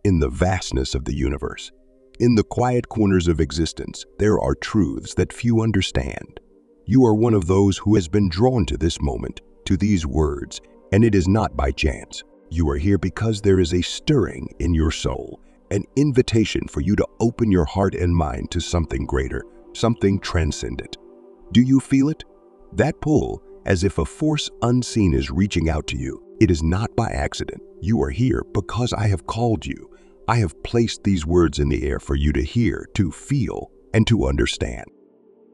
In the vastness of the universe, in the quiet corners of existence, there are truths that few understand. You are one of those who has been drawn to this moment, to these words, and it is not by chance. You are here because there is a stirring in your soul, an invitation for you to open your heart and mind to something greater, something transcendent. Do you feel it? That pull, as if a force unseen is reaching out to you. It is not by accident. You are here because I have called you. I have placed these words in the air for you to hear, to feel, and to understand.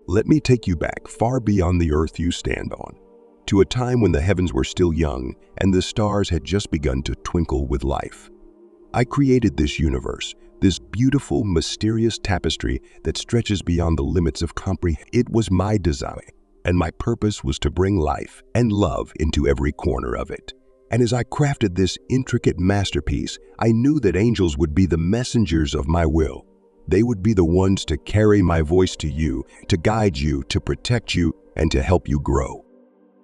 Let me take you back far beyond the earth you stand on, to a time when the heavens were still young and the stars had just begun to twinkle with life. I created this universe, this beautiful, mysterious tapestry that stretches beyond the limits of comprehension. It was my design, and my purpose was to bring life and love into every corner of it. And as I crafted this intricate masterpiece, I knew that angels would be the messengers of my will. They would be the ones to carry my voice to you, to guide you, to protect you, and to help you grow.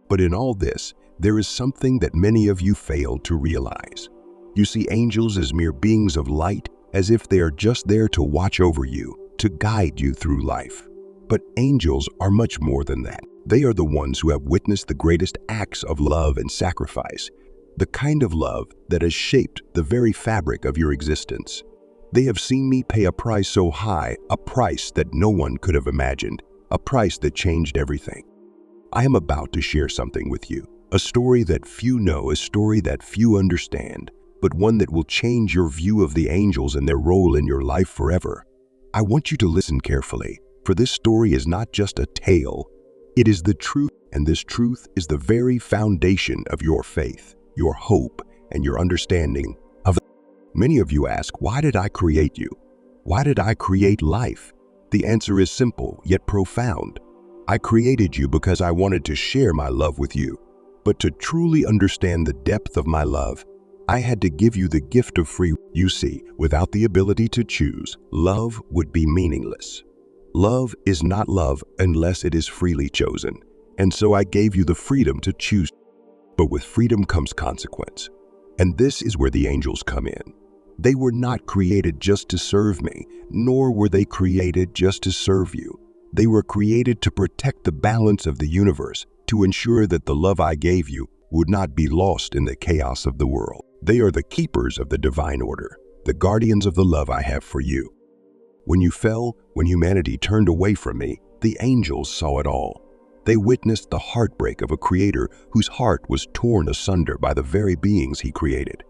But in all this, there is something that many of you failed to realize. You see angels as mere beings of light, as if they are just there to watch over you, to guide you through life. But angels are much more than that. They are the ones who have witnessed the greatest acts of love and sacrifice, the kind of love that has shaped the very fabric of your existence. They have seen me pay a price so high, a price that no one could have imagined, a price that changed everything. I am about to share something with you, a story that few know, a story that few understand, but one that will change your view of the angels and their role in your life forever. I want you to listen carefully, for this story is not just a tale, it is the truth, and this truth is the very foundation of your faith, your hope, and your understanding of it. Many of you ask, why did I create you? Why did I create life? The answer is simple, yet profound. I created you because I wanted to share my love with you. But to truly understand the depth of my love, I had to give you the gift of free. You see, without the ability to choose, love would be meaningless. Love is not love unless it is freely chosen. And so I gave you the freedom to choose. But with freedom comes consequence. And this is where the angels come in. They were not created just to serve me, nor were they created just to serve you. They were created to protect the balance of the universe, to ensure that the love I gave you would not be lost in the chaos of the world. They are the keepers of the divine order, the guardians of the love I have for you. When you fell, when humanity turned away from me, the angels saw it all. They witnessed the heartbreak of a creator whose heart was torn asunder by the very beings he created.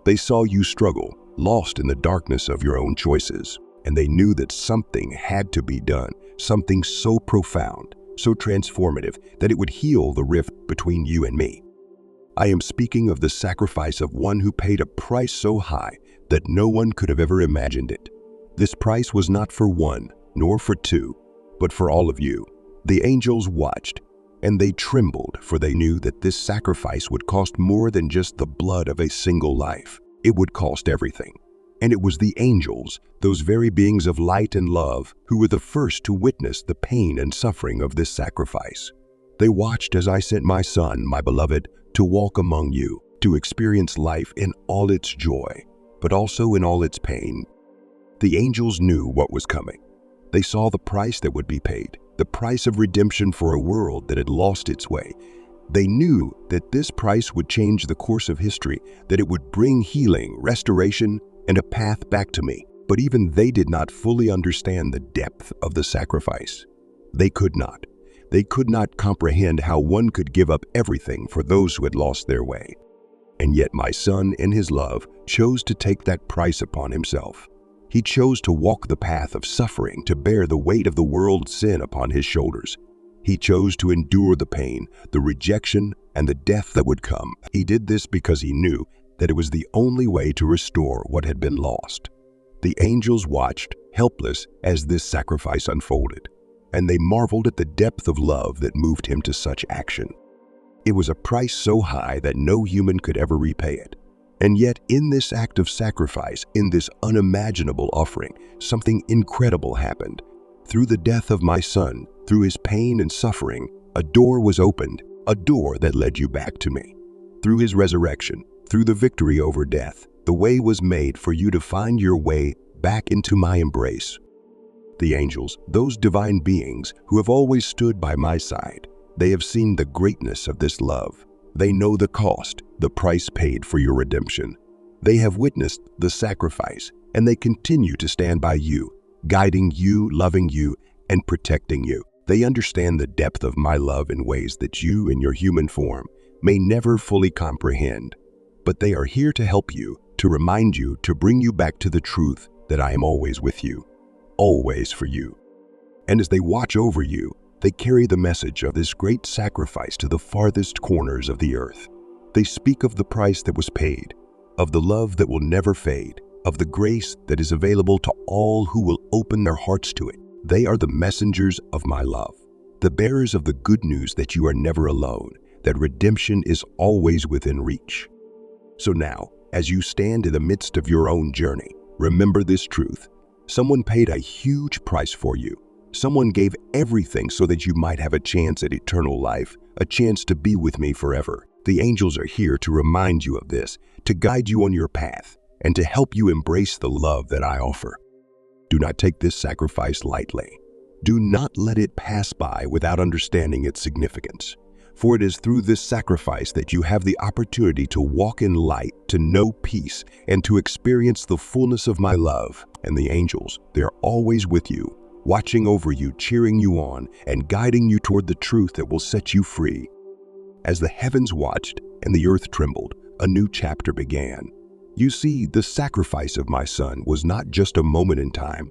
They saw you struggle, lost in the darkness of your own choices, and they knew that something had to be done, something so profound, so transformative that it would heal the rift between you and me. I am speaking of the sacrifice of one who paid a price so high that no one could have ever imagined it. This price was not for one, nor for two, but for all of you. The angels watched, and they trembled, for they knew that this sacrifice would cost more than just the blood of a single life. It would cost everything. And it was the angels, those very beings of light and love, who were the first to witness the pain and suffering of this sacrifice. They watched as I sent my son, my beloved, to walk among you, to experience life in all its joy, but also in all its pain. The angels knew what was coming. They saw the price that would be paid, the price of redemption for a world that had lost its way. They knew that this price would change the course of history, that it would bring healing, restoration, and a path back to me. But even they did not fully understand the depth of the sacrifice. They could not. They could not comprehend how one could give up everything for those who had lost their way. And yet my son, in his love, chose to take that price upon himself. He chose to walk the path of suffering, to bear the weight of the world's sin upon his shoulders. He chose to endure the pain, the rejection, and the death that would come. He did this because he knew that it was the only way to restore what had been lost. The angels watched, helpless, as this sacrifice unfolded, and they marveled at the depth of love that moved him to such action. It was a price so high that no human could ever repay it. And yet, in this act of sacrifice, in this unimaginable offering, something incredible happened. Through the death of my son, through his pain and suffering, a door was opened, a door that led you back to me. Through his resurrection, through the victory over death, The way was made for you to find your way back into my embrace. The angels, those divine beings who have always stood by my side, they have seen the greatness of this love. They know the cost, the price paid for your redemption. They have witnessed the sacrifice, and they continue to stand by you, guiding you, loving you, and protecting you. They understand the depth of my love in ways that you, in your human form, may never fully comprehend. But they are here to help you, to remind you, to bring you back to the truth that I am always with you, always for you. And as they watch over you, they carry the message of this great sacrifice to the farthest corners of the earth. They speak of the price that was paid, of the love that will never fade, of the grace that is available to all who will open their hearts to it. They are the messengers of my love, the bearers of the good news that you are never alone, that redemption is always within reach. So now, as you stand in the midst of your own journey, remember this truth. Someone paid a huge price for you. Someone gave everything so that you might have a chance at eternal life, a chance to be with me forever. The angels are here to remind you of this, to guide you on your path, and to help you embrace the love that I offer. Do not take this sacrifice lightly. Do not let it pass by without understanding its significance. For it is through this sacrifice that you have the opportunity to walk in light, to know peace, and to experience the fullness of my love. And the angels, they're always with you, watching over you, cheering you on, and guiding you toward the truth that will set you free. As the heavens watched and the earth trembled, a new chapter began. You see, the sacrifice of my son was not just a moment in time.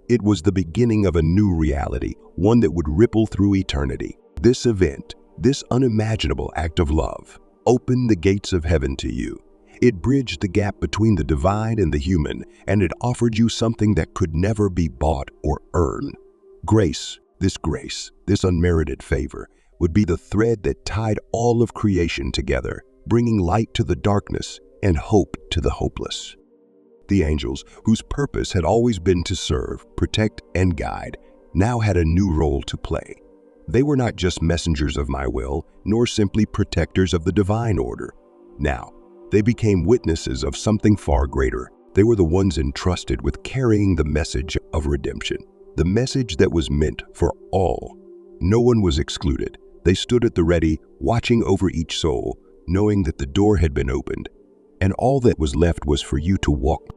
It was the beginning of a new reality, one that would ripple through eternity. This event, this unimaginable act of love, opened the gates of heaven to you. It bridged the gap between the divine and the human, and it offered you something that could never be bought or earned. Grace, this unmerited favor, would be the thread that tied all of creation together, bringing light to the darkness and hope to the hopeless. The angels, whose purpose had always been to serve, protect, and guide, now had a new role to play. They were not just messengers of my will, nor simply protectors of the divine order. Now, they became witnesses of something far greater. They were the ones entrusted with carrying the message of redemption, the message that was meant for all. No one was excluded. They stood at the ready, watching over each soul, knowing that the door had been opened, and all that was left was for you to walk.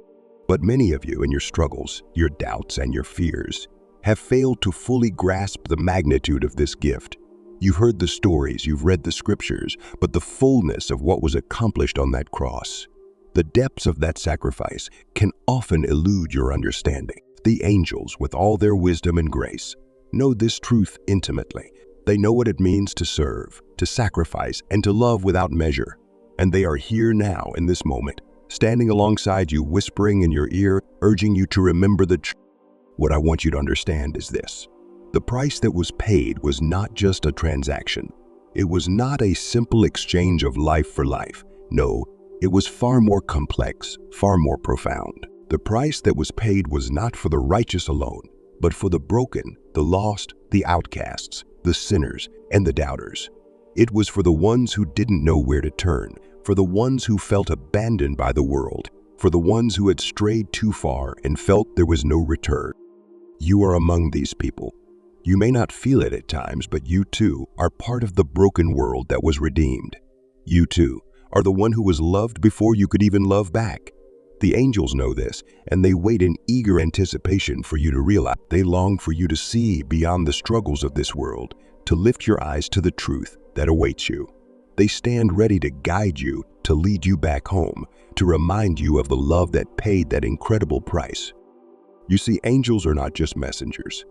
But many of you in your struggles, your doubts, and your fears have failed to fully grasp the magnitude of this gift. You've heard the stories, you've read the scriptures, but the fullness of what was accomplished on that cross, the depths of that sacrifice, can often elude your understanding. The angels, with all their wisdom and grace, know this truth intimately. They know what it means to serve, to sacrifice, and to love without measure. And they are here now in this moment, standing alongside you, whispering in your ear, urging you to remember the truth. What I want you to understand is this. The price that was paid was not just a transaction. It was not a simple exchange of life for life. No, it was far more complex, far more profound. The price that was paid was not for the righteous alone, but for the broken, the lost, the outcasts, the sinners, and the doubters. It was for the ones who didn't know where to turn, for the ones who felt abandoned by the world, for the ones who had strayed too far and felt there was no return. You are among these people. You may not feel it at times, but you too are part of the broken world that was redeemed. You too are the one who was loved before you could even love back. The angels know this, and they wait in eager anticipation for you to realize. They long for you to see beyond the struggles of this world, to lift your eyes to the truth that awaits you. They stand ready to guide you, to lead you back home, to remind you of the love that paid that incredible price. You see, angels are not just messengers.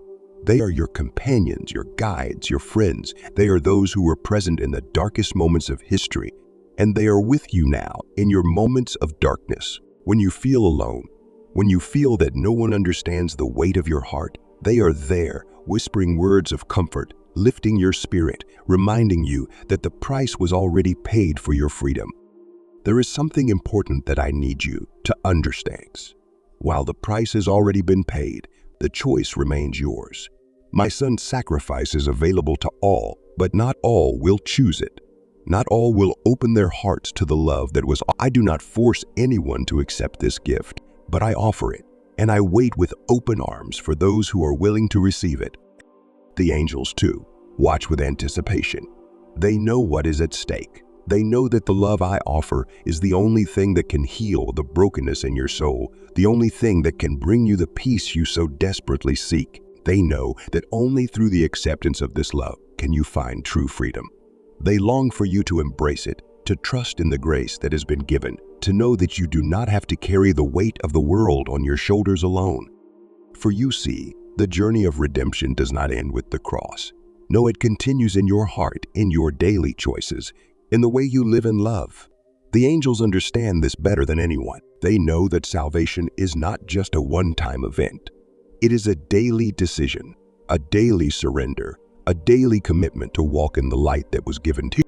They are your companions, your guides, your friends. They are those who were present in the darkest moments of history, and they are with you now in your moments of darkness. When you feel alone, when you feel that no one understands the weight of your heart, they are there, whispering words of comfort, lifting your spirit, reminding you that the price was already paid for your freedom. There is something important that I need you to understand. While the price has already been paid, the choice remains yours. My son's sacrifice is available to all, but not all will choose it. Not all will open their hearts to the love that was. I do not force anyone to accept this gift, but I offer it, and I wait with open arms for those who are willing to receive it. The angels, too, watch with anticipation. They know what is at stake. They know that the love I offer is the only thing that can heal the brokenness in your soul, the only thing that can bring you the peace you so desperately seek. They know that only through the acceptance of this love can you find true freedom. They long for you to embrace it, to trust in the grace that has been given, to know that you do not have to carry the weight of the world on your shoulders alone. For you see, the journey of redemption does not end with the cross. No, it continues in your heart, in your daily choices, in the way you live and love. The angels understand this better than anyone. They know that salvation is not just a one-time event. It is a daily decision, a daily surrender, a daily commitment to walk in the light that was given to you.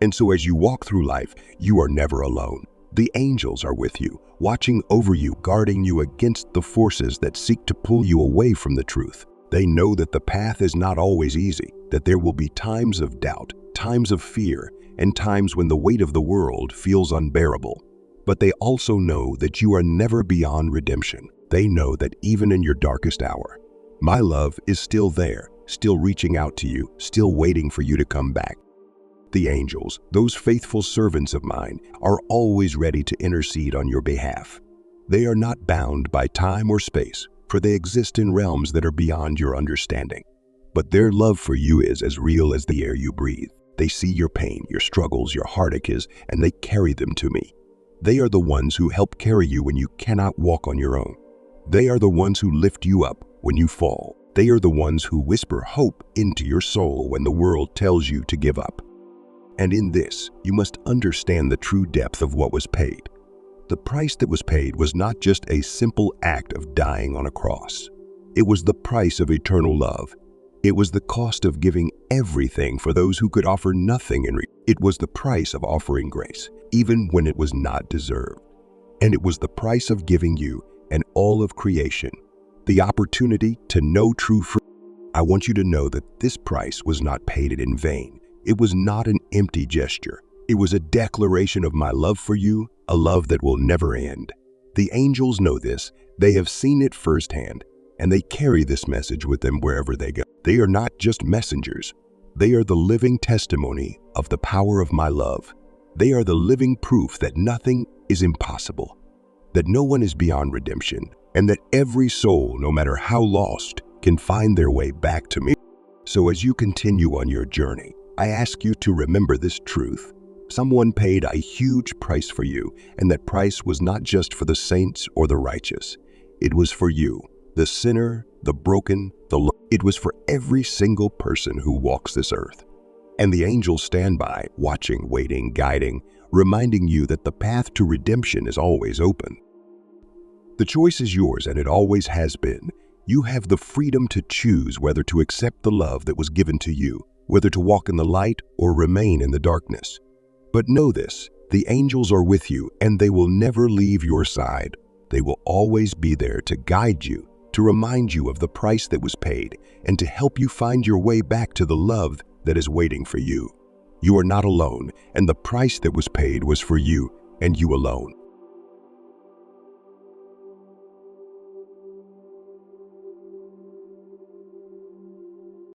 And so as you walk through life, you are never alone. The angels are with you, watching over you, guarding you against the forces that seek to pull you away from the truth. They know that the path is not always easy, that there will be times of doubt, times of fear, and times when the weight of the world feels unbearable. But they also know that you are never beyond redemption. They know that even in your darkest hour, my love is still there, still reaching out to you, still waiting for you to come back. The angels, those faithful servants of mine, are always ready to intercede on your behalf. They are not bound by time or space, for they exist in realms that are beyond your understanding. But their love for you is as real as the air you breathe. They see your pain, your struggles, your heartaches, and they carry them to me. They are the ones who help carry you when you cannot walk on your own. They are the ones who lift you up when you fall. They are the ones who whisper hope into your soul when the world tells you to give up. And in this, you must understand the true depth of what was paid. The price that was paid was not just a simple act of dying on a cross. It was the price of eternal love. It was the cost of giving everything for those who could offer nothing in return. It was the price of offering grace, even when it was not deserved. And it was the price of giving you and all of creation the opportunity to know true freedom. I want you to know that this price was not paid in vain. It was not an empty gesture. It was a declaration of my love for you, a love that will never end. The angels know this. They have seen it firsthand, and they carry this message with them wherever they go. They are not just messengers. They are the living testimony of the power of my love. They are the living proof that nothing is impossible, that no one is beyond redemption, and that every soul, no matter how lost, can find their way back to me. So as you continue on your journey, I ask you to remember this truth. Someone paid a huge price for you, and that price was not just for the saints or the righteous. It was for you, the sinner, the broken, it was for every single person who walks this earth. And the angels stand by, watching, waiting, guiding, reminding you that the path to redemption is always open. The choice is yours, and it always has been. You have the freedom to choose whether to accept the love that was given to you, whether to walk in the light or remain in the darkness. But know this, the angels are with you, and they will never leave your side. They will always be there to guide you, to remind you of the price that was paid, and to help you find your way back to the love that is waiting for you. You are not alone, and the price that was paid was for you and you alone.